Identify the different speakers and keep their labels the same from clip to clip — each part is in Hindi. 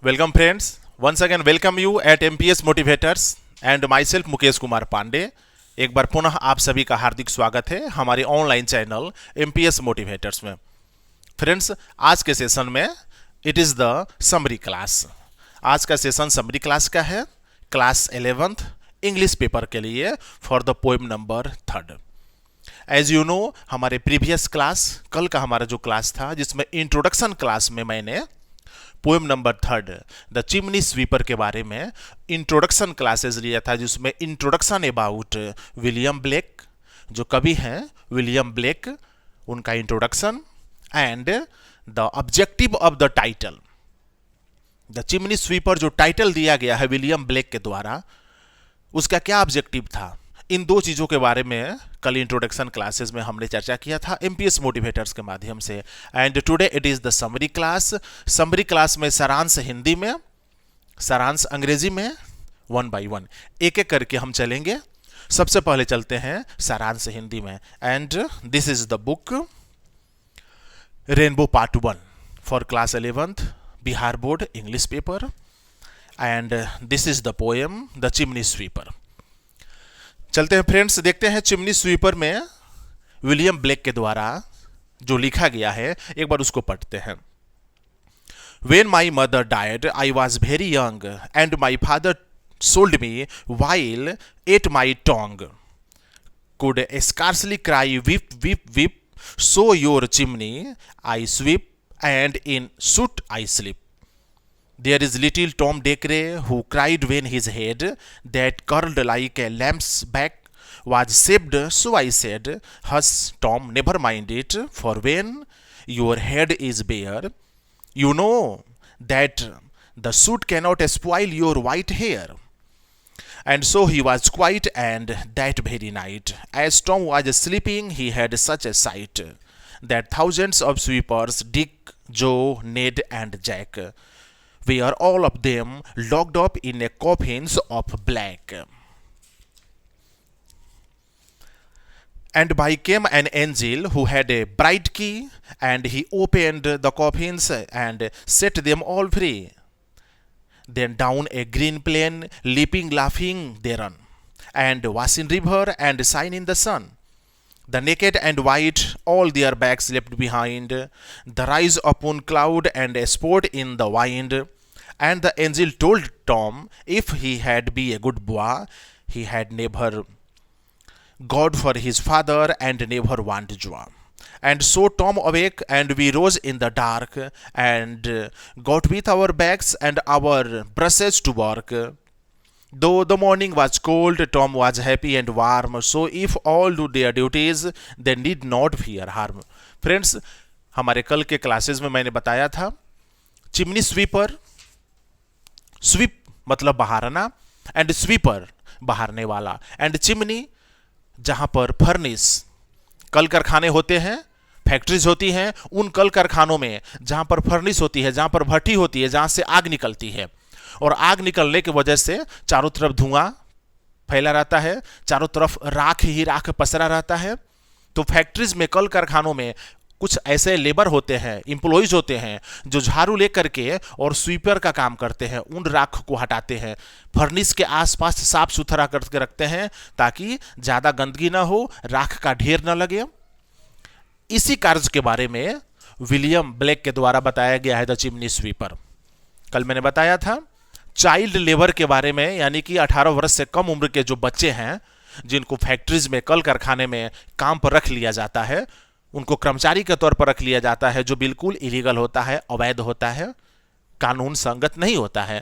Speaker 1: Welcome friends. Once again welcome you at MPS Motivators and myself Mukesh Kumar Pandey. एक बार पुनः आप सभी का हार्दिक स्वागत है हमारे ऑनलाइन चैनल MPS Motivators में। फ्रेंड्स, आज के सेशन में it is the summary class. आज का सेशन समरी क्लास का है, क्लास 11th इंग्लिश पेपर के लिए for the poem number 3rd। As you know, हमारे प्रीवियस क्लास, कल का हमारा जो क्लास था जिसमें इंट्रोडक्शन क्लास में मैंने poem number 3rd the chimney sweeper के बारे में इंट्रोडक्शन क्लासेस लिया था, जिसमें इंट्रोडक्शन अबाउट विलियम ब्लेक, जो कवि हैं विलियम ब्लेक, उनका introduction and the objective of the title. The chimney sweeper जो टाइटल दिया गया है विलियम ब्लेक के द्वारा, उसका क्या ऑब्जेक्टिव था, इन दो चीज़ों के बारे में कल इंट्रोडक्शन क्लासेस में हमने चर्चा किया था एमपीएस मोटिवेटर्स के माध्यम से। And today it is the summary class. Summary class में सारांश हिंदी में, सारांश अंग्रेजी में, 1 by 1 एक एक करके हम चलेंगे। सबसे पहले चलते हैं सारांश हिंदी में। And this is the book rainbow part 1 for class 11th Bihar board English paper. And this is the poem the chimney sweeper. चलते हैं फ्रेंड्स, देखते हैं चिमनी स्वीपर में विलियम ब्लेक के द्वारा जो लिखा गया है, एक बार उसको पढ़ते हैं। When my mother died, I was very young, and my father sold me while at my tongue. Could scarcely cry, weep, weep, weep. So your chimney I sweep, and in soot I sleep. There is little Tom Dacre who cried when his head, that curled like a lamb's back, was shaved. So I said, hush, Tom, never mind it, for when your head is bare, you know that the soot cannot spoil your white hair. And so he was quiet, and that very night, as Tom was sleeping, he had such a sight, that thousands of sweepers, Dick, Joe, Ned, and Jack, were all of them locked up in a coffins of black. And by came an angel who had a bright key, and he opened the coffins and set them all free. Then down a green plain, leaping, laughing they run, and washing river and shine in the sun. The naked and white, all their backs left behind, the rise upon cloud and a sport in the wind. And the angel told Tom, if he had be a good boy, he had never God for his father and never want joy. And so Tom awake, and we rose in the dark, and got with our bags and our brushes to work. Though the morning was cold, Tom was happy and warm. So if all do their duties, they need not fear harm. Friends, हमारे कल के क्लासेस में मैंने बताया था चिमनी स्वीपर, स्वीप मतलब बहारना, एंड स्वीपर बहारने वाला, एंड चिमनी जहां पर फर्निस कल कारखाने होते हैं, फैक्ट्रीज होती हैं, उन कल कारखानों में जहां पर फर्निस होती है, जहां पर भट्टी होती है, जहां से आग निकलती है, और आग निकलने की वजह से चारों तरफ धुआं फैला रहता है, चारों तरफ राख ही राख पसरा रहता है। तो फैक्ट्रीज में, कल कारखानों में कुछ ऐसे लेबर होते हैं, एम्प्लॉइज होते हैं, जो झाड़ू लेकर के और स्वीपर का काम करते हैं, उन राख को हटाते हैं, फर्निस के आसपास साफ सुथरा करके रखते हैं ताकि ज़्यादा गंदगी ना हो, राख का ढेर ना लगे। इसी कार्य के बारे में विलियम ब्लेक के द्वारा बताया गया है द चिमनी स्वीपर। कल मैंने बताया था चाइल्ड लेबर के बारे में, यानी कि 18 वर्ष से कम उम्र के जो बच्चे हैं जिनको फैक्ट्रीज में, कल कारखाने में काम पर रख लिया जाता है, उनको कर्मचारी के तौर पर रख लिया जाता है, जो बिल्कुल इलीगल होता है, अवैध होता है, कानून संगत नहीं होता है।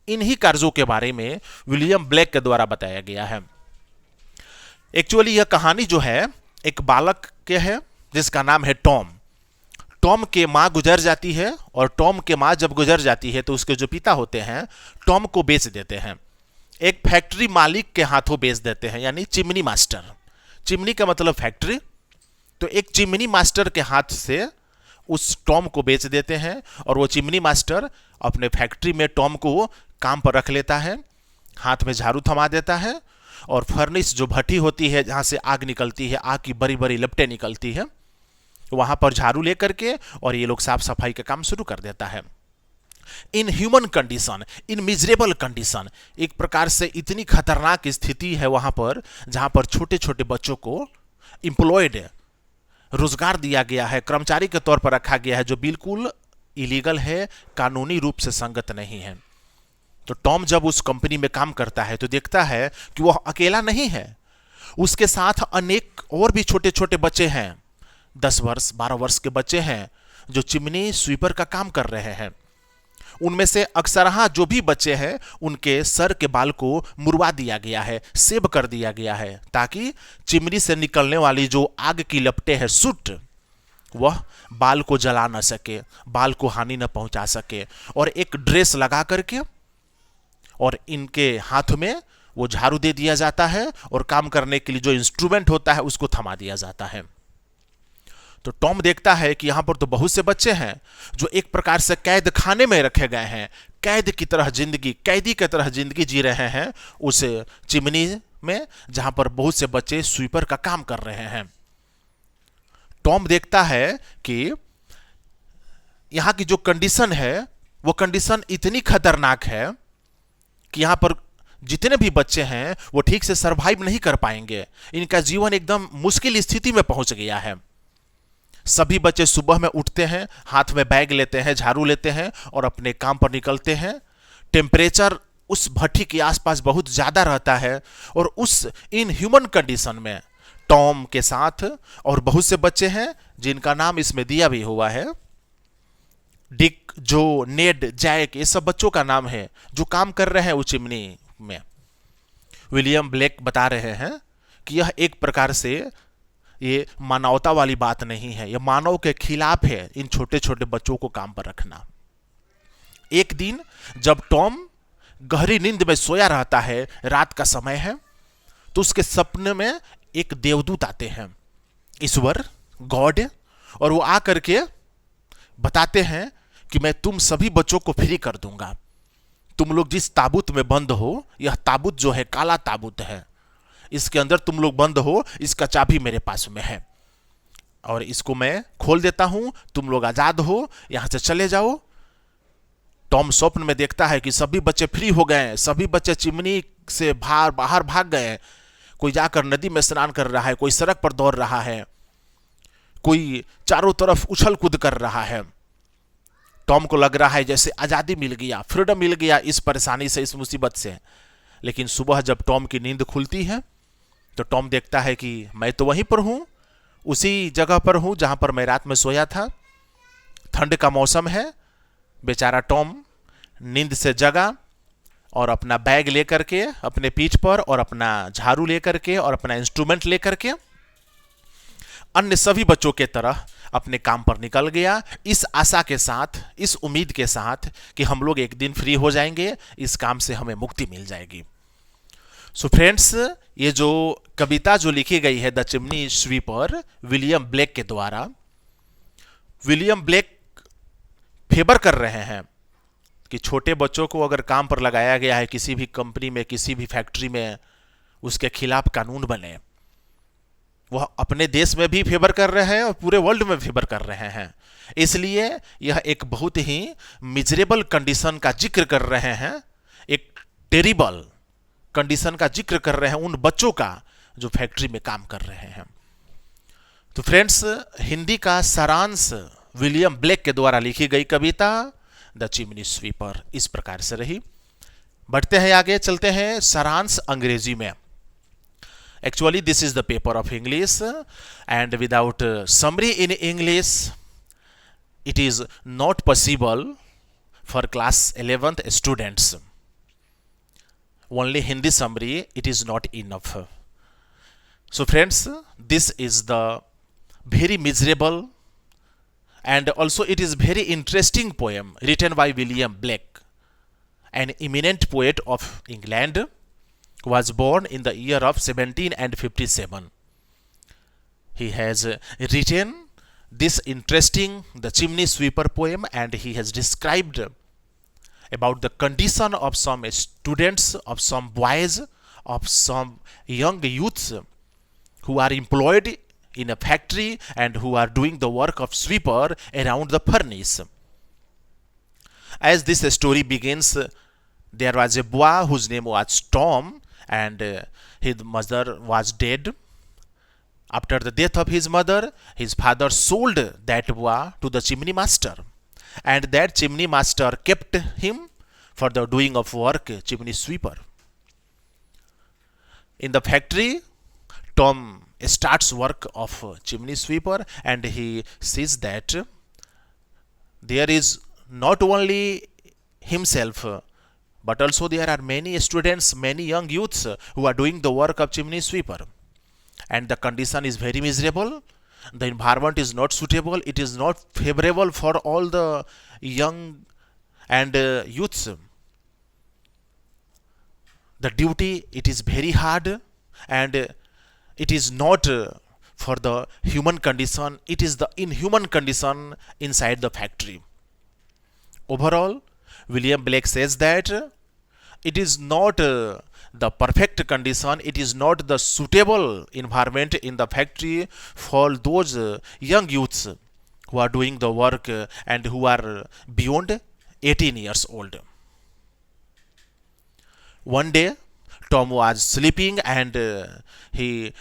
Speaker 1: इन्हीं कार्यों के बारे में विलियम ब्लेक के द्वारा बताया गया है। एक्चुअली यह कहानी जो है एक बालक के है जिसका नाम है टॉम। टॉम के माँ गुजर जाती है, और टॉम के माँ जब गुजर जाती है तो उसके जो पिता होते हैं टॉम को बेच देते हैं, एक फैक्ट्री मालिक के हाथों बेच देते हैं, यानी चिमनी मास्टर। चिमनी का मतलब फैक्ट्री, तो एक चिमनी मास्टर के हाथ से उस टॉम को बेच देते हैं, और वो चिमनी मास्टर अपने फैक्ट्री में टॉम को काम पर रख लेता है, हाथ में झाड़ू थमा देता है, और फर्निस जो भट्टी होती है जहाँ से आग निकलती है, आग की बड़ी बड़ी लपटें निकलती है, वहाँ पर झाड़ू लेकर के और ये लोग साफ सफाई का काम शुरू कर देता है। In human condition, in miserable condition. एक प्रकार से इतनी खतरनाक स्थिति है वहां पर, जहां पर छोटे छोटे बच्चों को एम्प्लॉयड, रोजगार दिया गया है, कर्मचारी के तौर पर रखा गया है, जो बिल्कुल इलीगल है, कानूनी रूप से संगत नहीं है। तो टॉम जब उस कंपनी में काम करता है तो देखता है कि वह अकेला नहीं है, उसके साथ अनेक और भी छोटे छोटे बच्चे हैं, 10 वर्ष 12 वर्ष के बच्चे हैं, जो चिमनी स्वीपर का काम कर रहे हैं। उनमें से अक्सरहा जो भी बच्चे हैं उनके सर के बाल को मुड़वा दिया गया है, सेव कर दिया गया है, ताकि चिमनी से निकलने वाली जो आग की लपटें हैं, सुट, वह बाल को जला न सके, बाल को हानि न पहुंचा सके। और एक ड्रेस लगा करके और इनके हाथ में वो झाड़ू दे दिया जाता है और काम करने के लिए जो इंस्ट्रूमेंट होता है उसको थमा दिया जाता है। तो टॉम देखता है कि यहां पर तो बहुत से बच्चे हैं जो एक प्रकार से कैद खाने में रखे गए हैं, कैद की तरह जिंदगी, कैदी की तरह जिंदगी जी रहे हैं उस चिमनी में, जहां पर बहुत से बच्चे स्वीपर का काम कर रहे हैं। टॉम देखता है कि यहां की जो कंडीशन है वो कंडीशन इतनी खतरनाक है कि यहां पर जितने भी बच्चे हैं वो ठीक से सरवाइव नहीं कर पाएंगे, इनका जीवन एकदम मुश्किल स्थिति में पहुंच गया है। सभी बच्चे सुबह में उठते हैं, हाथ में बैग लेते हैं, झाड़ू लेते हैं और अपने काम पर निकलते हैं। टेम्परेचर उस भट्टी के आसपास बहुत ज्यादा रहता है और उस इन ह्यूमन कंडीशन में टॉम के साथ और बहुत से बच्चे हैं जिनका नाम इसमें दिया भी हुआ है, डिक, जो, नेड, जैक, ये सब बच्चों का नाम है जो काम कर रहे हैं उस चिमनी में। विलियम ब्लेक बता रहे हैं कि यह एक प्रकार से ये मानवता वाली बात नहीं है, यह मानव के खिलाफ है इन छोटे छोटे बच्चों को काम पर रखना। एक दिन जब टॉम गहरी नींद में सोया रहता है, रात का समय है, तो उसके सपने में एक देवदूत आते हैं, ईश्वर, गॉड, और वो आकर के बताते हैं कि मैं तुम सभी बच्चों को फ्री कर दूंगा। तुम लोग जिस ताबूत में बंद हो, यह ताबूत जो है काला ताबूत है, इसके अंदर तुम लोग बंद हो, इसका चाबी मेरे पास में है और इसको मैं खोल देता हूं, तुम लोग आजाद हो, यहां से चले जाओ। टॉम स्वप्न में देखता है कि सभी बच्चे फ्री हो गए, सभी बच्चे चिमनी से बाहर भाग गए। कोई जाकर नदी में स्नान कर रहा है, कोई सड़क पर दौड़ रहा है, कोई चारों तरफ उछल कूद कर रहा है। टॉम को लग रहा है जैसे आजादी मिल गया, फ्रीडम मिल गया इस परेशानी से, इस मुसीबत से। लेकिन सुबह जब टॉम की नींद खुलती है तो टॉम देखता है कि मैं तो वहीं पर हूं, उसी जगह पर हूं जहां पर मैं रात में सोया था। ठंड का मौसम है, बेचारा टॉम नींद से जगा और अपना बैग लेकर के अपने पीठ पर और अपना झाड़ू लेकर के और अपना इंस्ट्रूमेंट लेकर के अन्य सभी बच्चों के तरह अपने काम पर निकल गया, इस आशा के साथ, इस उम्मीद के साथ कि हम लोग एक दिन फ्री हो जाएंगे, इस काम से हमें मुक्ति मिल जाएगी। सो फ्रेंड्स, ये जो कविता जो लिखी गई है the chimney sweeper William Blake के द्वारा, विलियम ब्लेक फेवर कर रहे हैं कि छोटे बच्चों को अगर काम पर लगाया गया है किसी भी कंपनी में, किसी भी फैक्ट्री में, उसके खिलाफ कानून बने। वह अपने देश में भी फेवर कर रहे हैं और पूरे वर्ल्ड में फेवर कर रहे हैं। इसलिए यह एक बहुत ही मिजरेबल कंडीशन का जिक्र कर रहे हैं, एक टेरिबल कंडीशन का जिक्र कर रहे हैं उन बच्चों का जो फैक्ट्री में काम कर रहे हैं। तो फ्रेंड्स, हिंदी का सारांश विलियम ब्लेक के द्वारा लिखी गई कविता द चिमनी स्वीपर इस प्रकार से रही। बढ़ते हैं आगे, चलते हैं सारांश अंग्रेजी में। Actually, this is the paper of English, and without summary in English, it is not possible for class 11th students. Only Hindi summary, it is not enough. So friends, this is the very miserable and also it is very interesting poem written by William Blake, an eminent poet of England, was born in the year of 1757. He has written this interesting The Chimney Sweeper poem, and he has described about the condition of some students, of some boys, of some young youths who are employed in a factory and who are doing the work of sweeper around the furnace. As this story begins, there was a boy whose name was Tom, and his mother was dead. After the death of his mother, his father sold that boy to the chimney master, and that chimney master kept him for the doing of work, chimney sweeper. In the factory, Tom starts work of chimney sweeper, and he sees that there is not only himself, but also there are many students, many young youths who are doing the work of chimney sweeper, and the condition is very miserable. The environment is not suitable, it is not favorable for all the young and youths. The duty, it is very hard, and it is not for the human condition, it is the inhuman condition inside the factory. Overall, William Blake says that it is not the perfect condition, it is not the suitable environment in the factory for those young youths who are doing the work and who are beyond 18 years old. One day, Tom was sleeping, and he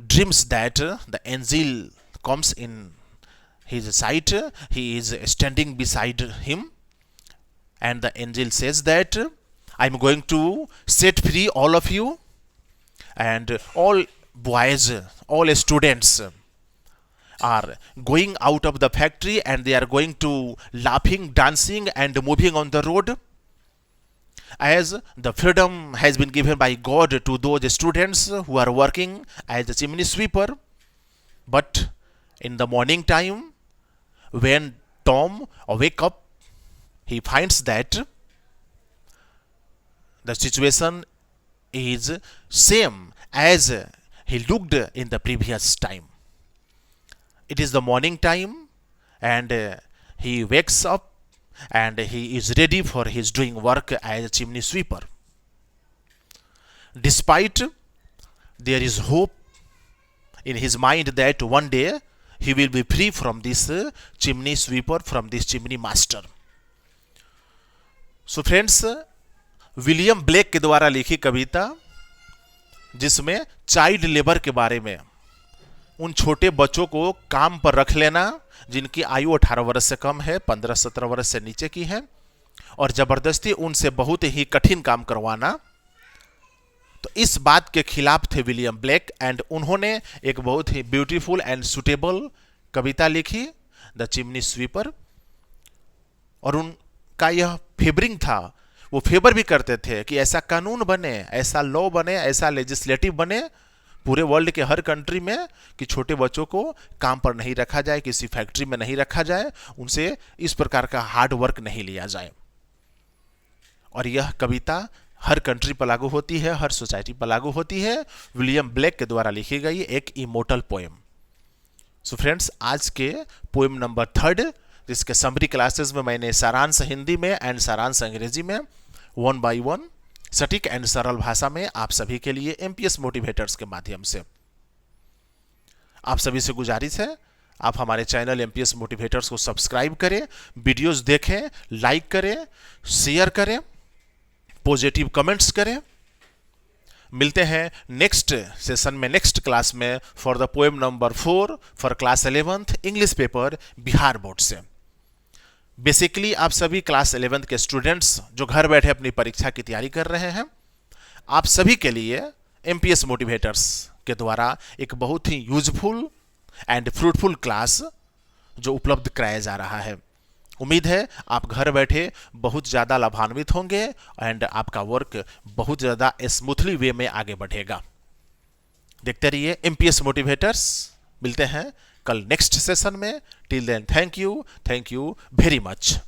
Speaker 1: dreams that the angel comes in his sight. He is standing beside him, and the angel says that I'm going to set free all of you, and all boys, all students are going out of the factory, and they are going to laughing, dancing, and moving on the road, as the freedom has been given by God to those students who are working as a chimney sweeper. But in the morning time, when Tom awake up, he finds that the situation is same as he looked in the previous time. It is the morning time, and he wakes up, and he is ready for his doing work as a chimney sweeper. Despite there is hope in his mind that one day he will be free from this chimney sweeper, from this chimney master. So friends, William Blake के द्वारा लिखी कविता, जिसमें चाइल्ड लेबर के बारे में, उन छोटे बच्चों को काम पर रख लेना जिनकी आयु 18 वर्ष से कम है, 15-17 वर्ष से नीचे की है, और जबरदस्ती उनसे बहुत ही कठिन काम करवाना, तो इस बात के खिलाफ थे विलियम ब्लेक। एंड उन्होंने एक बहुत ही ब्यूटीफुल एंड सुटेबल कविता लिखी, द चिमनी स्वीपर, और उनका यह फेवरिंग था, वो फेवर भी करते थे कि ऐसा कानून बने, ऐसा लॉ बने, ऐसा लेजिस्लेटिव बने पूरे वर्ल्ड के हर कंट्री में कि छोटे बच्चों को काम पर नहीं रखा जाए, किसी फैक्ट्री में नहीं रखा जाए, उनसे इस प्रकार का हार्ड वर्क नहीं लिया जाए। और यह कविता हर कंट्री पर लागू होती है, हर सोसाइटी पर लागू होती है। विलियम ब्लेक के द्वारा लिखी गई एक इमोर्टल पोएम। सो फ्रेंड्स, आज के पोएम नंबर 3, जिसके समरी क्लासेस में मैंने सारांश हिंदी में एंड सारांश अंग्रेजी में 1 by 1 सटीक एंड सरल भाषा में आप सभी के लिए एमपीएस मोटिवेटर्स के माध्यम से। आप सभी से गुजारिश है, आप हमारे चैनल एमपीएस मोटिवेटर्स को सब्सक्राइब करें, वीडियोस देखें, लाइक करें, शेयर करें, पॉजिटिव कमेंट्स करें। मिलते हैं नेक्स्ट सेशन में, नेक्स्ट क्लास में, for the poem number 4 for class 11th English paper Bihar board से। बेसिकली आप सभी क्लास 11th के स्टूडेंट्स जो घर बैठे अपनी परीक्षा की तैयारी कर रहे हैं, आप सभी के लिए एमपीएस मोटिवेटर्स के द्वारा एक बहुत ही यूजफुल एंड फ्रूटफुल क्लास जो उपलब्ध कराया जा रहा है। उम्मीद है आप घर बैठे बहुत ज़्यादा लाभान्वित होंगे एंड आपका वर्क बहुत ज़्यादा स्मूथली वे में आगे बढ़ेगा। देखते रहिए एमपीएस मोटिवेटर्स। मिलते हैं कल नेक्स्ट सेशन में। Till then thank you very much.